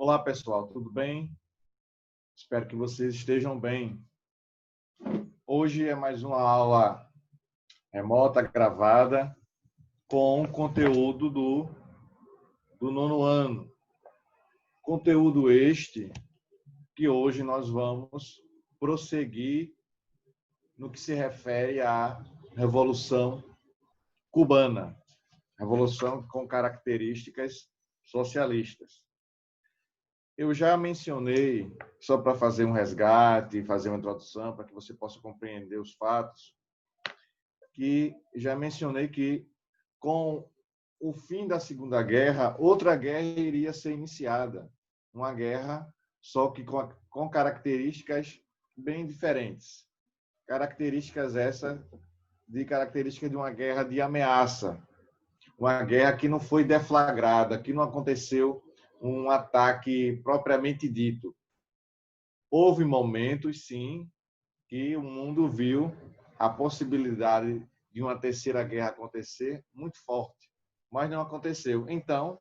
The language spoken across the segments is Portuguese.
Olá, pessoal, tudo bem? Espero que vocês estejam bem. Hoje é mais uma aula remota, gravada, com conteúdo do nono ano. Conteúdo este que hoje nós vamos prosseguir no que se refere à Revolução Cubana, revolução com características socialistas. Eu já mencionei, só para fazer um resgate, fazer uma introdução, para que você possa compreender os fatos, que já mencionei que com o fim da Segunda Guerra, outra guerra iria ser iniciada. Uma guerra, só que com características bem diferentes. Características de uma guerra de ameaça. Uma guerra que não foi deflagrada, que não aconteceu um ataque propriamente dito. Houve momentos, sim, que o mundo viu a possibilidade de uma terceira guerra acontecer muito forte, mas não aconteceu. Então,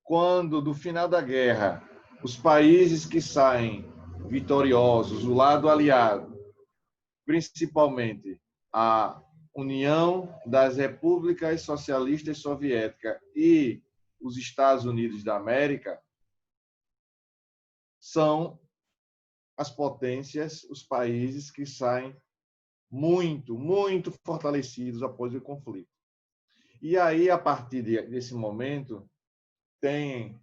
quando do final da guerra, os países que saem vitoriosos, o lado aliado, principalmente a União das Repúblicas Socialistas Soviéticas e os Estados Unidos da América, são as potências, os países que saem muito, muito fortalecidos após o conflito. E aí, a partir desse momento, tem,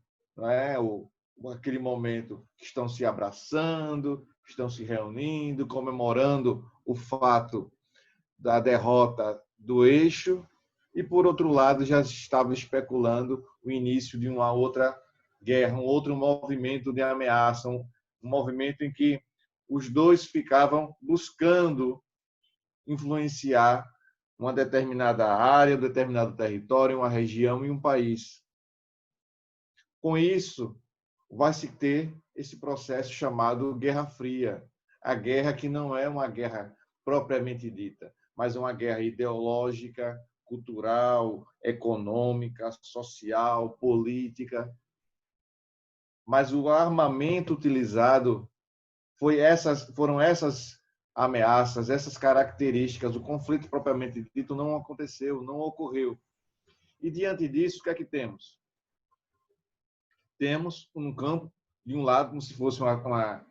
aquele momento que estão se abraçando, estão se reunindo, comemorando o fato da derrota do eixo, e, por outro lado, já estavam especulando o início de uma outra guerra, um outro movimento de ameaça, um movimento em que os dois ficavam buscando influenciar uma determinada área, um determinado território, uma região e um país. Com isso, vai se ter esse processo chamado Guerra Fria, a guerra que não é uma guerra propriamente dita, mas uma guerra ideológica, cultural, econômica, social, política. Mas o armamento utilizado foram essas ameaças, essas características. O conflito propriamente dito não aconteceu, não ocorreu. E diante disso, o que é que temos? Temos um campo, de um lado, como se fosse uma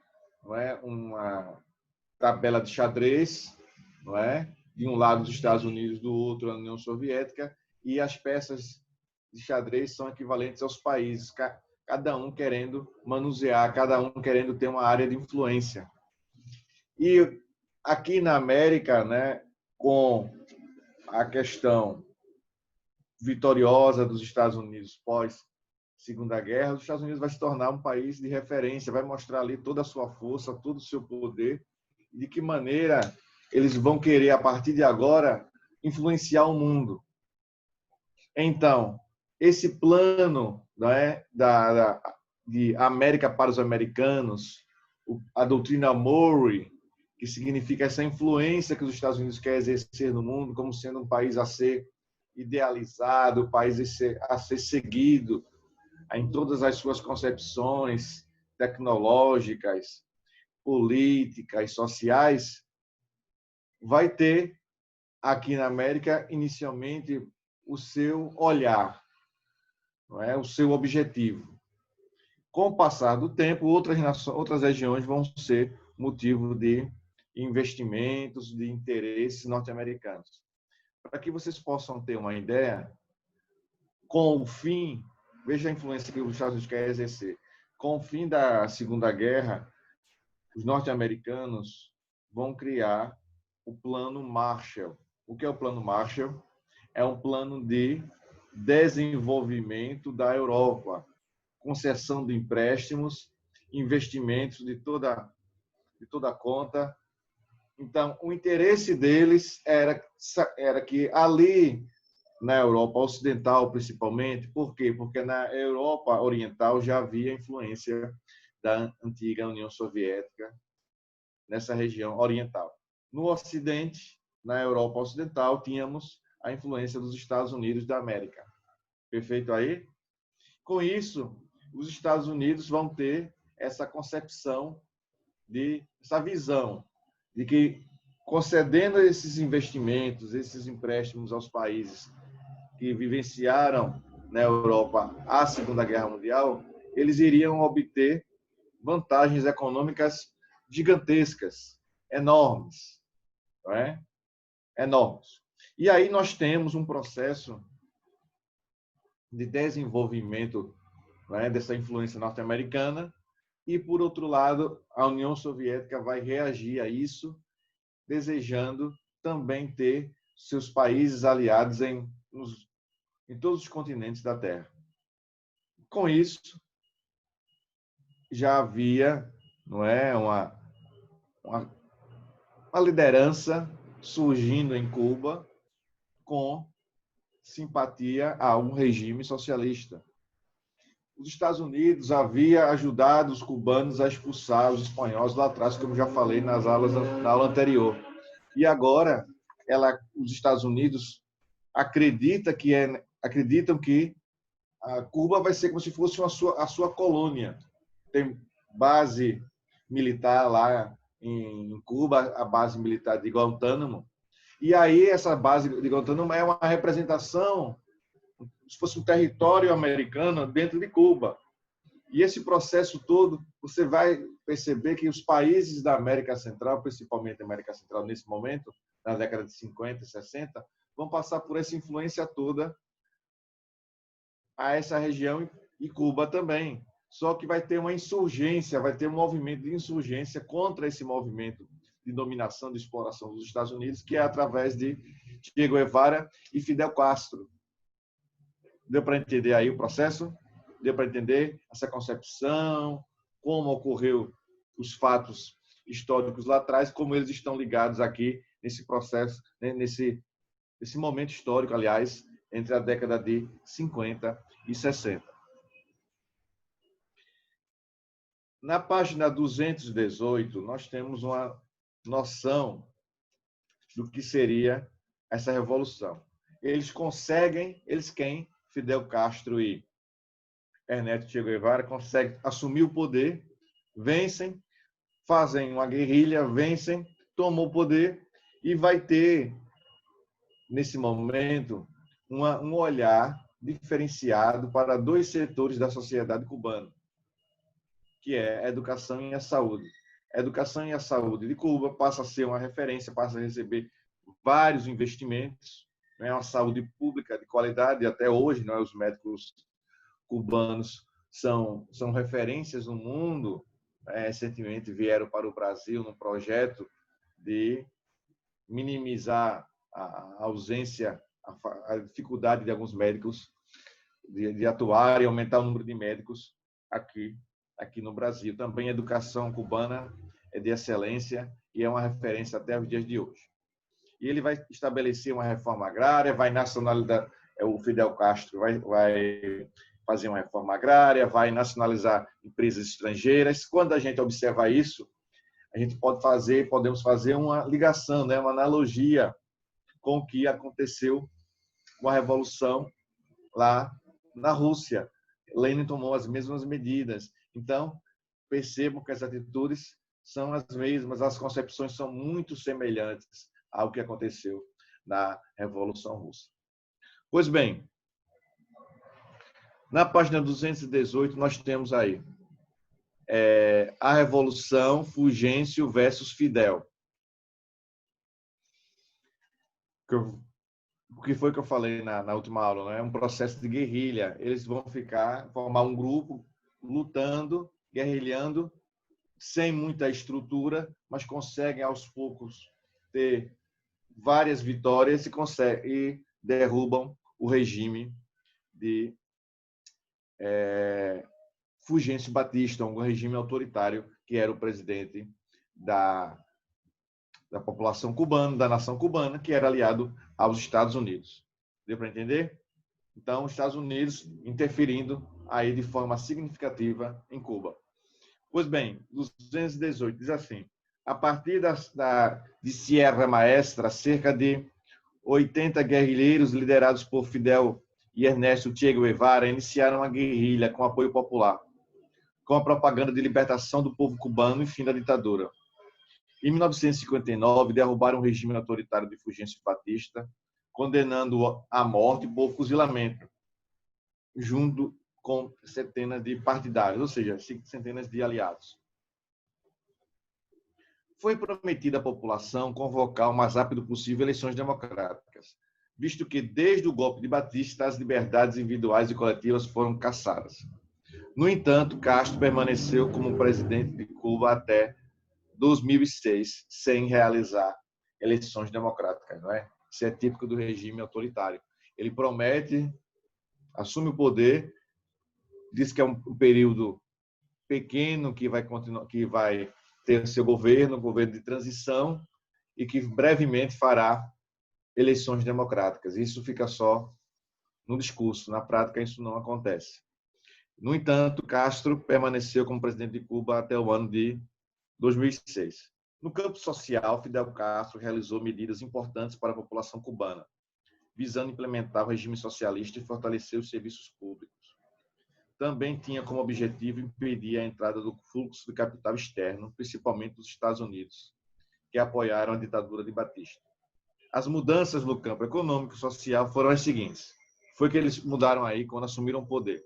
tabela de xadrez, não é? De um lado os Estados Unidos, do outro a União Soviética, e as peças de xadrez são equivalentes aos países, cada um querendo manusear, cada um querendo ter uma área de influência. E aqui na América, né, com a questão vitoriosa dos Estados Unidos pós Segunda Guerra, os Estados Unidos vai se tornar um país de referência, vai mostrar ali toda a sua força, todo o seu poder, e de que maneira eles vão querer, a partir de agora, influenciar o mundo. Então, esse plano, né, de América para os americanos, a doutrina Monroe, que significa essa influência que os Estados Unidos querem exercer no mundo, como sendo um país a ser idealizado, um país a ser seguido em todas as suas concepções tecnológicas, políticas, sociais, vai ter aqui na América, inicialmente, o seu olhar, não é? O seu objetivo. Com o passar do tempo, outras regiões vão ser motivo de investimentos, de interesses norte-americanos. Para que vocês possam ter uma ideia, com o fim, veja a influência que os Estados Unidos querem exercer, com o fim da Segunda Guerra, os norte-americanos vão criar o Plano Marshall. O que é o Plano Marshall? É um plano de desenvolvimento da Europa, concessão de empréstimos, investimentos de toda conta. Então, o interesse deles era que ali, na Europa Ocidental, principalmente, por quê? Porque na Europa Oriental já havia influência da antiga União Soviética nessa região oriental. No Ocidente, na Europa Ocidental, tínhamos a influência dos Estados Unidos da América. Perfeito aí? Com isso, os Estados Unidos vão ter essa concepção, essa visão de que, concedendo esses investimentos, esses empréstimos aos países que vivenciaram na Europa a Segunda Guerra Mundial, eles iriam obter vantagens econômicas gigantescas, enormes, não é? Enormes. E aí nós temos um processo de desenvolvimento, não é, dessa influência norte-americana, e, por outro lado, a União Soviética vai reagir a isso, desejando também ter seus países aliados em todos os continentes da Terra. Com isso, já havia, não é, uma liderança surgindo em Cuba com simpatia a um regime socialista. Os Estados Unidos havia ajudado os cubanos a expulsar os espanhóis lá atrás, como já falei na aula anterior. E agora, os Estados Unidos acreditam que a Cuba vai ser como se fosse a sua colônia. Tem base militar lá em Cuba, a base militar de Guantánamo. E aí essa base de Guantánamo é uma representação, se fosse um território americano dentro de Cuba. E esse processo todo, você vai perceber que os países da América Central, principalmente a América Central nesse momento, na década de 50 e 60, vão passar por essa influência toda a essa região e Cuba também. Só que vai ter uma insurgência, vai ter um movimento de insurgência contra esse movimento de dominação, de exploração dos Estados Unidos, que é através de Che Guevara e Fidel Castro. Deu para entender aí o processo? Deu para entender essa concepção, como ocorreu os fatos históricos lá atrás, como eles estão ligados aqui nesse processo, nesse momento histórico, aliás, entre a década de 50 e 60. Na página 218, nós temos uma noção do que seria essa revolução. Eles quem? Fidel Castro e Ernesto Che Guevara conseguem assumir o poder, vencem, fazem uma guerrilha, vencem, tomam o poder e vai ter, nesse momento, um olhar diferenciado para dois setores da sociedade cubana, que é a educação e a saúde. A educação e a saúde de Cuba passa a ser uma referência, passa a receber vários investimentos, né? Uma saúde pública de qualidade, até hoje, não é? Os médicos cubanos são referências no mundo. Recentemente vieram para o Brasil num projeto de minimizar a ausência, a dificuldade de alguns médicos de atuar e aumentar o número de médicos aqui no Brasil. Também a educação cubana é de excelência e é uma referência até os dias de hoje. E ele vai estabelecer uma reforma agrária, vai nacionalizar, o Fidel Castro vai fazer uma reforma agrária, vai nacionalizar empresas estrangeiras. Quando a gente observa isso, a gente podemos fazer uma ligação, né, uma analogia com o que aconteceu com a Revolução lá na Rússia. Lenin tomou as mesmas medidas. Então, percebam que as atitudes são as mesmas, as concepções são muito semelhantes ao que aconteceu na Revolução Russa. Pois bem, na página 218, nós temos aí a Revolução Fulgêncio versus Fidel. O que foi que eu falei na última aula? Né? É um processo de guerrilha. Eles vão formar um grupo lutando, guerrilhando, sem muita estrutura, mas conseguem aos poucos ter várias vitórias e derrubam o regime de Fulgêncio Batista, um regime autoritário que era o presidente da população cubana, da nação cubana, que era aliado aos Estados Unidos. Deu para entender? Então, os Estados Unidos interferindo aí de forma significativa em Cuba. Pois bem, 218 diz assim: a partir de Sierra Maestra, cerca de 80 guerrilheiros liderados por Fidel e Ernesto Che Guevara iniciaram a guerrilha com apoio popular. com a propaganda de libertação do povo cubano e fim da ditadura. Em 1959, derrubaram o regime autoritário de Fulgêncio Batista, condenando à morte por fuzilamento, junto com centenas de partidários, ou seja, centenas de aliados. Foi prometido à população convocar o mais rápido possível eleições democráticas, visto que, desde o golpe de Batista, as liberdades individuais e coletivas foram cassadas. No entanto, Castro permaneceu como presidente de Cuba até 2006, sem realizar eleições democráticas. Não é? Isso é típico do regime autoritário. Ele promete, assume o poder, diz que é um período pequeno que vai continuar, que vai ter seu governo, um governo de transição, e que brevemente fará eleições democráticas. Isso fica só no discurso, na prática isso não acontece. No entanto, Castro permaneceu como presidente de Cuba até o ano de 2006. No campo social, Fidel Castro realizou medidas importantes para a população cubana, visando implementar o regime socialista e fortalecer os serviços públicos. Também tinha como objetivo impedir a entrada do fluxo de capital externo, principalmente dos Estados Unidos, que apoiaram a ditadura de Batista. As mudanças no campo econômico e social foram as seguintes. Foi que eles mudaram aí quando assumiram o poder.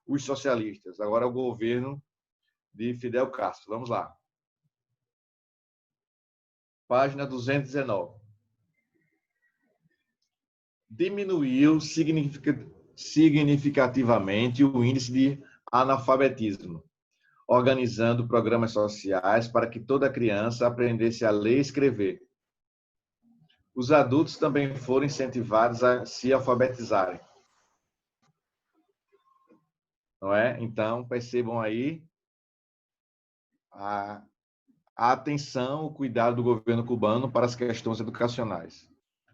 Os socialistas, agora é o governo de Fidel Castro. Vamos lá. Página 219. Diminuiu significativamente o índice de analfabetismo, organizando programas sociais para que toda criança aprendesse a ler e escrever. Os adultos também foram incentivados a se alfabetizarem. Não é? Então, percebam aí a atenção, o cuidado do governo cubano para as questões educacionais.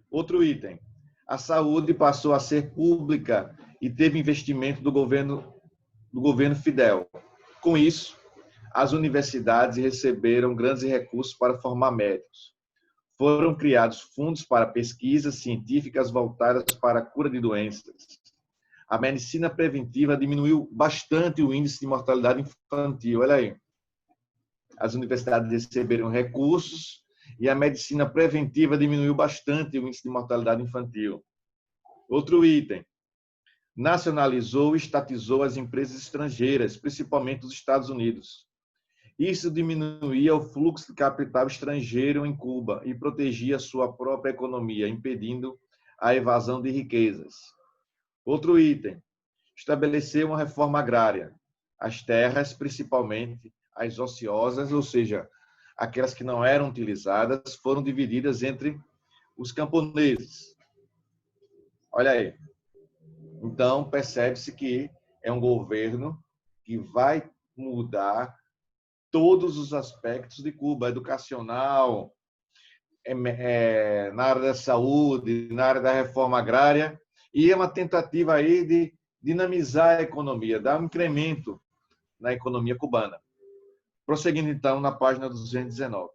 Outro item. A saúde passou a ser pública e teve investimento do governo Fidel. Com isso, as universidades receberam grandes recursos para formar médicos. Foram criados fundos para pesquisas científicas voltadas para a cura de doenças. A medicina preventiva diminuiu bastante o índice de mortalidade infantil. Olha aí. As universidades receberam recursos e a medicina preventiva diminuiu bastante o índice de mortalidade infantil. Outro item. Nacionalizou e estatizou as empresas estrangeiras, principalmente dos Estados Unidos. Isso diminuía o fluxo de capital estrangeiro em Cuba e protegia sua própria economia, impedindo a evasão de riquezas. Outro item. Estabeleceu uma reforma agrária. As terras, principalmente as ociosas, ou seja, aquelas que não eram utilizadas, foram divididas entre os camponeses. Olha aí. Então, percebe-se que é um governo que vai mudar todos os aspectos de Cuba, educacional, na área da saúde, na área da reforma agrária, e é uma tentativa aí de dinamizar a economia, dar um incremento na economia cubana. Prosseguindo, então, na página 219.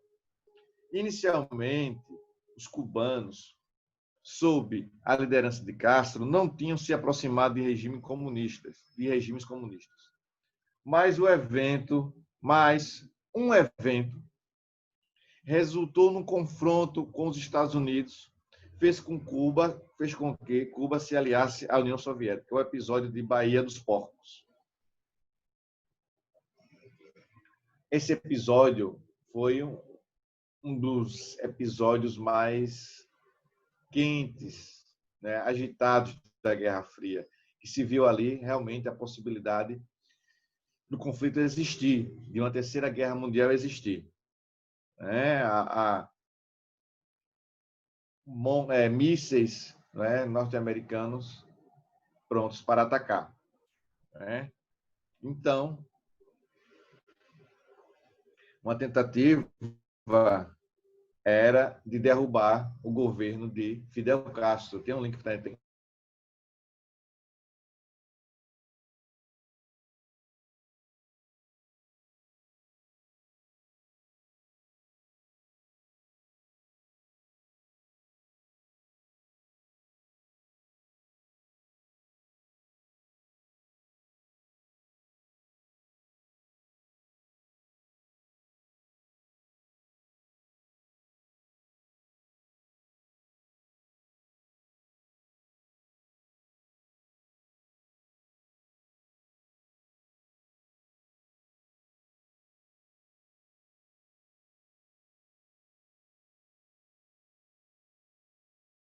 Inicialmente, os cubanos, sob a liderança de Castro, não tinham se aproximado de regimes comunistas. Mas um evento resultou num confronto com os Estados Unidos, fez com que Cuba se aliasse à União Soviética, o episódio de Baía dos Porcos. Esse episódio foi um dos episódios mais quentes, né, agitados da Guerra Fria, que se viu ali realmente a possibilidade do conflito existir, de uma terceira guerra mundial existir. Mísseis, né, norte-americanos prontos para atacar. Né? Então, uma tentativa era de derrubar o governo de Fidel Castro. Tem um link que está